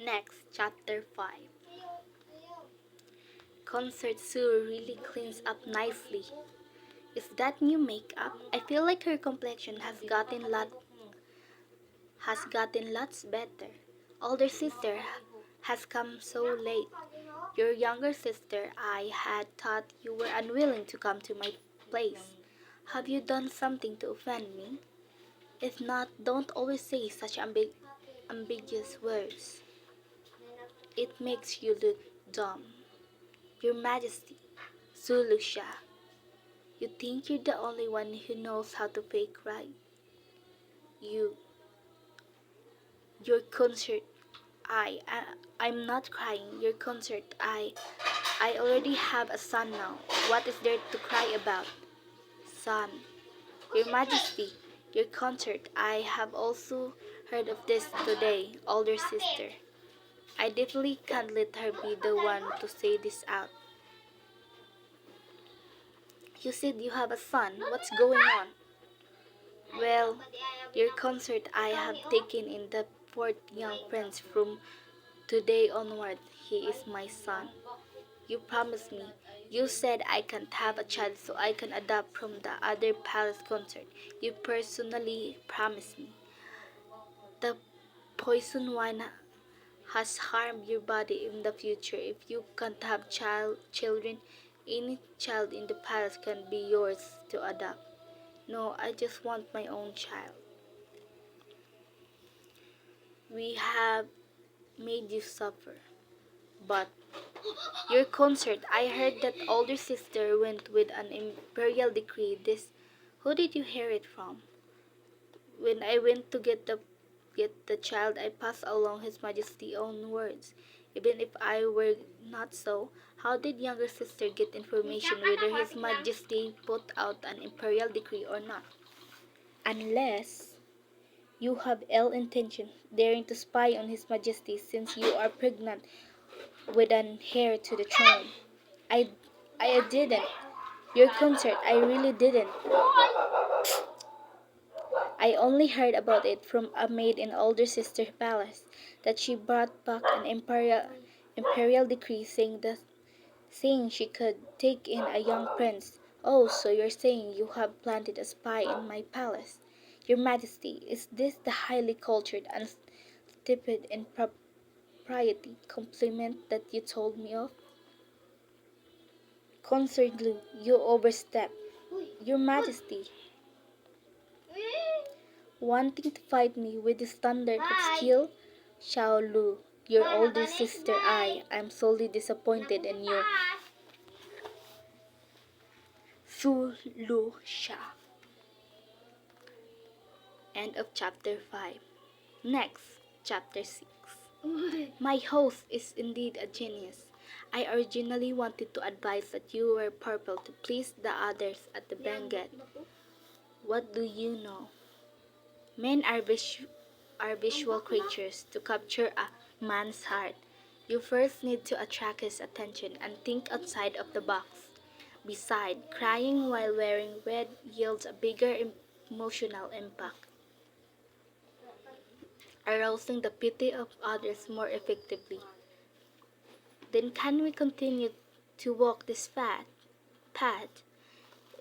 Next, Chapter 5. Concert Sue really cleans up nicely. Is that new makeup? I feel like her complexion has gotten lots better. Older sister has come so late. Your younger sister, I had thought you were unwilling to come to my place. Have you done something to offend me? If not, don't always say such ambiguous words. It makes you look dumb. Your Majesty, Zulusha, you think you're the only one who knows how to fake right? You, your concert, I'm not crying. Your concert, I already have a son now. What is there to cry about? Son, Your Majesty, your concert. I have also heard of this today, older sister. I definitely can't let her be the one to say this out. You said you have a son. What's going on? Well, your concert I have taken in the fourth young prince from today onward. He is my son. You promised me. You said I can't have a child so I can adopt from the other palace concert. You personally promised me. The poison wine has harmed your body in the future. If you can't have children, any child in the palace can be yours to adopt. No, I just want my own child. We have made you suffer. But your concert, I heard that older sister went with an imperial decree. This, who did you hear it from? When I went to get the child, I passed along His Majesty's own words. Even if I were not so, how did younger sister get information whether His Majesty put out an imperial decree or not? Unless you have ill intention, daring to spy on His Majesty since you are pregnant with an heir to the throne. I, I didn't. Your concert, I really didn't. I only heard about it from a maid in older sister's palace, that she brought back an imperial decree saying she could take in a young prince. Oh, so you're saying you have planted a spy in my palace? Your Majesty, is this the highly cultured and stupid impropriety compliment that you told me of? Consort Lu, you overstep. Your Majesty, wanting to fight me with the standard of skill? Xiao Lu, your older sister, I am sorely disappointed in you. Su Lu Sha. End of chapter 5. Next, chapter 6. My host is indeed a genius. I originally wanted to advise that you wear purple to please the others at the banquet. What do you know? Men are visual creatures. To capture a man's heart, you first need to attract his attention and think outside of the box. Besides, crying while wearing red yields a bigger emotional impact, arousing the pity of others more effectively. Then can we continue to walk this path?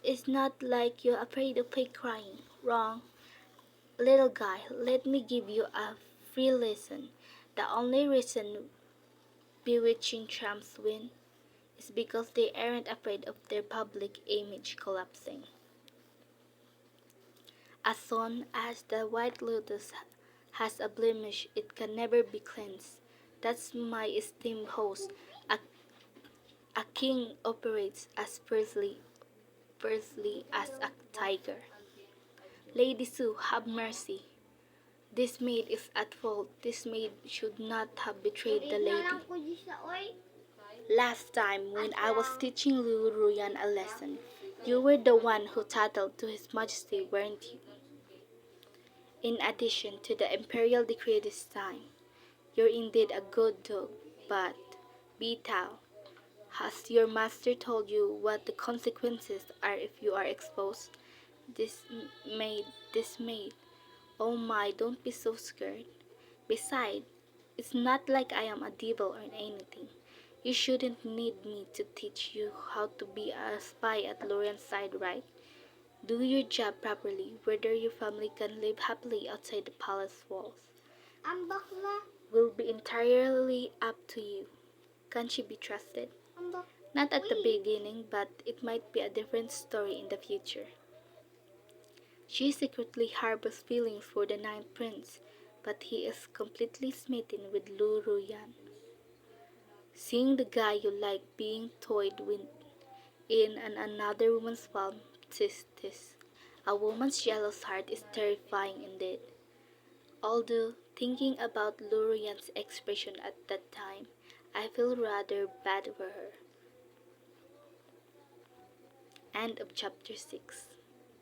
It's not like you're afraid of fake crying. Wrong. Little guy, let me give you a free lesson. The only reason bewitching tramps win is because they aren't afraid of their public image collapsing. As soon as the white lotus has a blemish, it can never be cleansed. That's my esteemed host. A, a king operates as fiercely as a tiger. Lady Sue, have mercy. This maid is at fault. This maid should not have betrayed the lady. Last time, when I was teaching Lu Ruyan a lesson, you were the one who tattled to His Majesty, weren't you? In addition to the imperial decree this time, you're indeed a good dog, but Bitao, has your master told you what the consequences are if you are exposed? This this maid. Oh my, don't be so scared. Besides, It's not like I am a devil or anything. You shouldn't need me to teach you how to be a spy at Lorian's side, right? Do your job properly, whether your family can live happily outside the palace walls. Ang bakla. Will be entirely up to you. Can she be trusted? Not at the beginning, but it might be a different story in the future. She secretly harbors feelings for the Ninth Prince, but he is completely smitten with Lu Ruyan. Seeing the guy you like being toyed with in another woman's palm, tis. A woman's jealous heart is terrifying indeed. Although, thinking about Lurian's expression at that time, I feel rather bad for her. End of chapter 6.